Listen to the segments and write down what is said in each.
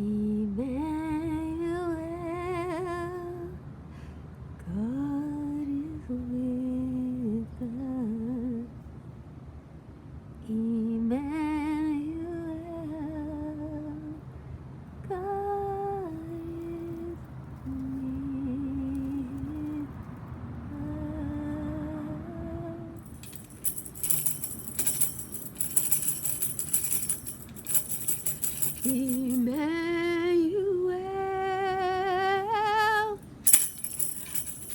Emmanuel, God is with us. Emmanuel, God is with us. Emmanuel,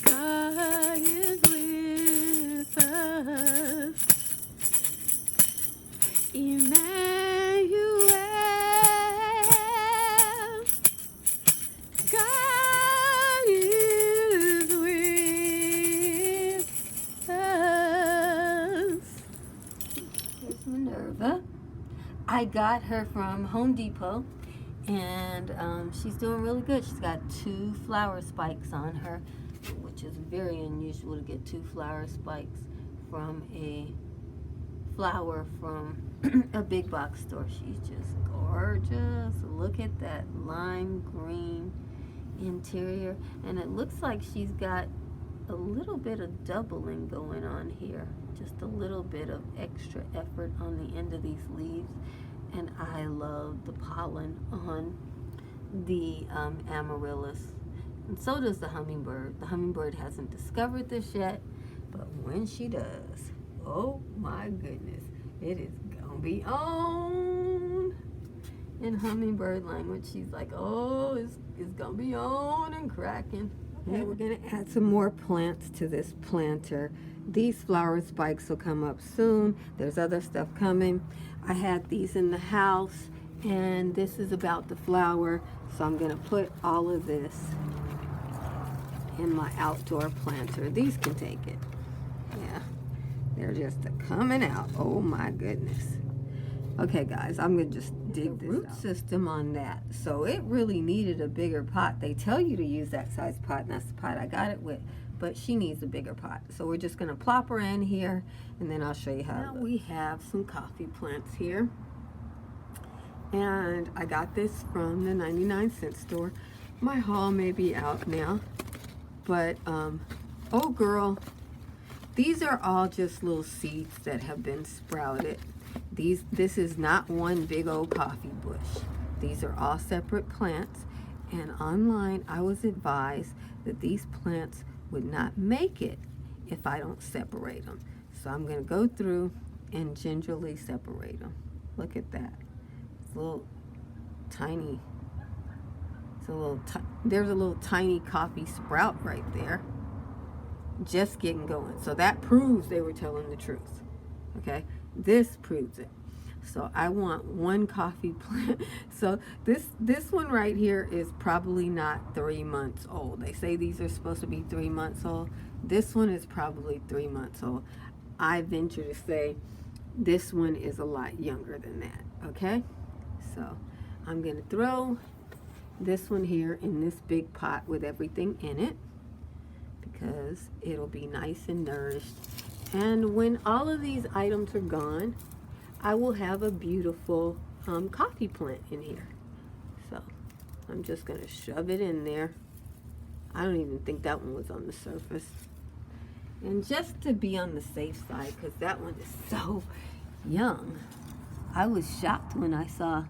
God is with us. Emmanuel, God is with us. Here's Minerva. I got her from Home Depot, and she's doing really good. She's got 2 flower spikes on her, which is very unusual to get 2 flower spikes from a flower from a big box store. She's just gorgeous. Look at that lime green interior, and it looks like she's got a little bit of doubling going on here, just a little bit of extra effort on the end of these leaves. And I love the pollen on the Amaryllis, and so does the hummingbird. The hummingbird hasn't discovered this yet, but when she does, oh my goodness, it is gonna be on. In hummingbird language, she's like, oh, it's gonna be on and cracking. Okay, we're gonna add some more plants to this planter. These flower spikes will come up soon. There's other stuff coming. I had these in the house, and this is about to flower, so I'm gonna put all of this in my outdoor planter. These can take it. Yeah, they're just coming out. Oh my goodness. Okay guys, I'm gonna just dig this root system on that. So it really needed a bigger pot. They tell you to use that size pot, and that's the pot I got it with, but she needs a bigger pot. So we're just gonna plop her in here, and then I'll show you how. Now we have some coffee plants here, and I got this from the 99-cent store. My haul may be out now, but oh girl, these are all just little seeds that have been sprouted. This is not one big old coffee bush. These are all separate plants, and online I was advised that these plants would not make it if I don't separate them. So I'm going to go through and gingerly separate them. Look at that. It's a little tiny. There's a little tiny coffee sprout right there, just getting going. So that proves they were telling the truth. Okay, this proves it. So I want one coffee plant. So this one right here is probably not 3 months old. They say these are supposed to be 3 months old. This one is probably 3 months old. I venture to say this one is a lot younger than that. Okay, so I'm gonna throw this one here in this big pot with everything in it, because it'll be nice and nourished. And when all of these items are gone, I will have a beautiful coffee plant in here. So I'm just going to shove it in there. I don't even think that one was on the surface. And just to be on the safe side, because that one is so young, I was shocked when I saw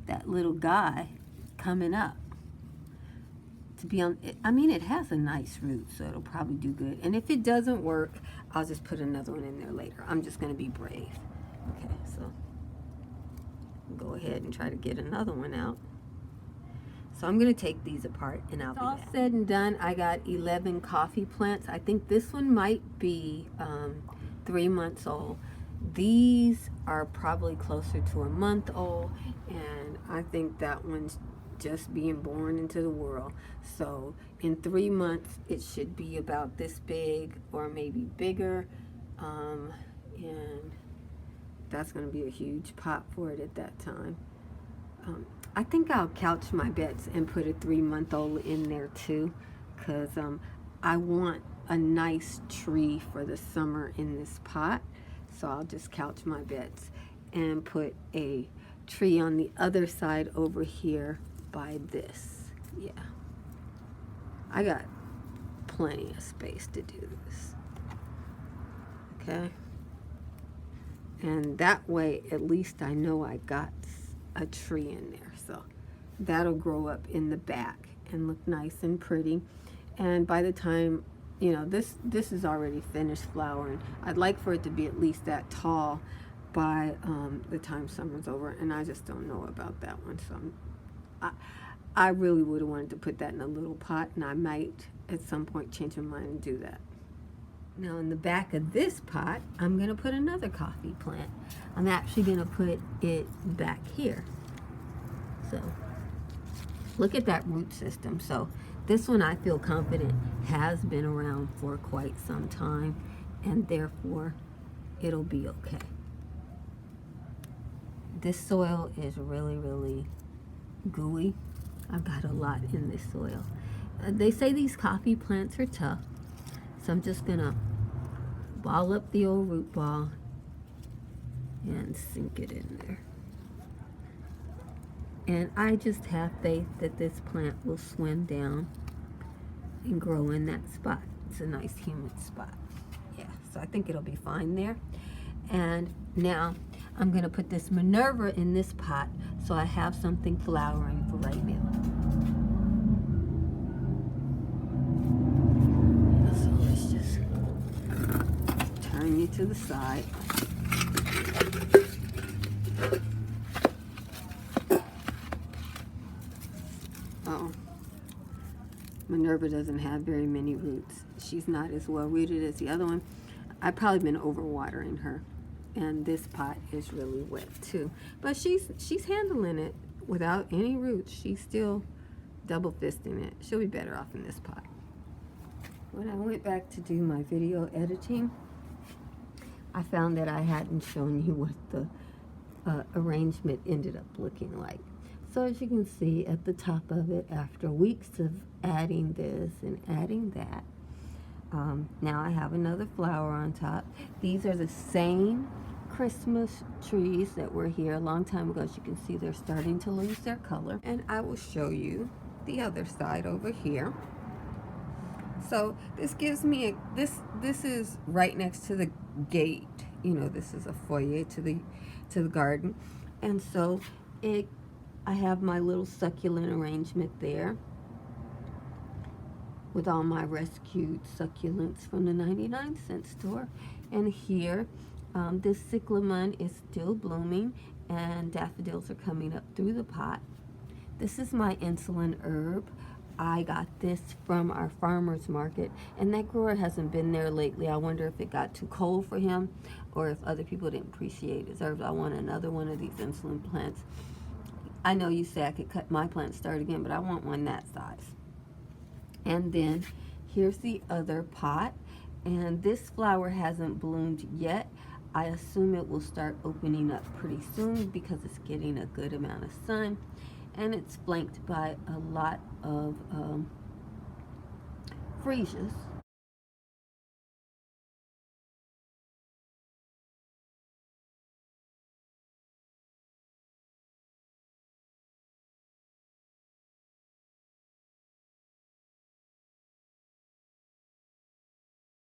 that little guy coming up. To be on, I mean, it has a nice root, so it'll probably do good. And if it doesn't work, I'll just put another one in there later. I'm just going to be brave. Okay, so go ahead and try to get another one out. So I'm going to take these apart, and I'll be back. All said and done, I got 11 coffee plants. I think this one might be 3 months old. These are probably closer to a month old, and I think that one's just being born into the world. So in 3 months it should be about this big, or maybe bigger, and that's going to be a huge pot for it at that time. I think I'll couch my bets and put a 3-month-old in there too, because I want a nice tree for the summer in this pot. So I'll just couch my bets and put a tree on the other side over here by this. Yeah, I got plenty of space to do this. Okay, and that way at least I know I got a tree in there, so that'll grow up in the back and look nice and pretty. And by the time, you know, this is already finished flowering, I'd like for it to be at least that tall by the time summer's over, and I just don't know about that one. So I really would have wanted to put that in a little pot, and I might at some point change my mind and do that. Now in the back of this pot, I'm going to put another coffee plant. I'm actually going to put it back here. So look at that root system. So this one I feel confident has been around for quite some time, and therefore it'll be okay. This soil is really, really gooey. I've got a lot in this soil. They say these coffee plants are tough, so I'm just gonna ball up the old root ball and sink it in there. And I just have faith that this plant will swim down and grow in that spot. It's a nice humid spot. Yeah, so I think it'll be fine there. And now I'm gonna put this Minerva in this pot so I have something flowering for right now. So let's just turn you to the side. Oh, Minerva doesn't have very many roots. She's not as well rooted as the other one. I've probably been overwatering her, and this pot is really wet too. But she's handling it without any roots. She's still double fisting it. She'll be better off in this pot. When I went back to do my video editing, I found that I hadn't shown you what the arrangement ended up looking like. So as you can see at the top of it, after weeks of adding this and adding that, now I have another flower on top. These are the same Christmas trees that were here a long time ago. As you can see, they're starting to lose their color. And I will show you the other side over here. So this gives me this is right next to the gate. You know, this is a foyer to the garden. And so I have my little succulent arrangement there with all my rescued succulents from the 99-cent store. And here, this cyclamen is still blooming, and daffodils are coming up through the pot. This is my insulin herb. I got this from our farmer's market, and that grower hasn't been there lately. I wonder if it got too cold for him, or if other people didn't appreciate his herbs. I want another one of these insulin plants. I know you say I could cut my plant start again, but I want one that size. And then here's the other pot, and this flower hasn't bloomed yet. I assume it will start opening up pretty soon because it's getting a good amount of sun, and it's flanked by a lot of freesias.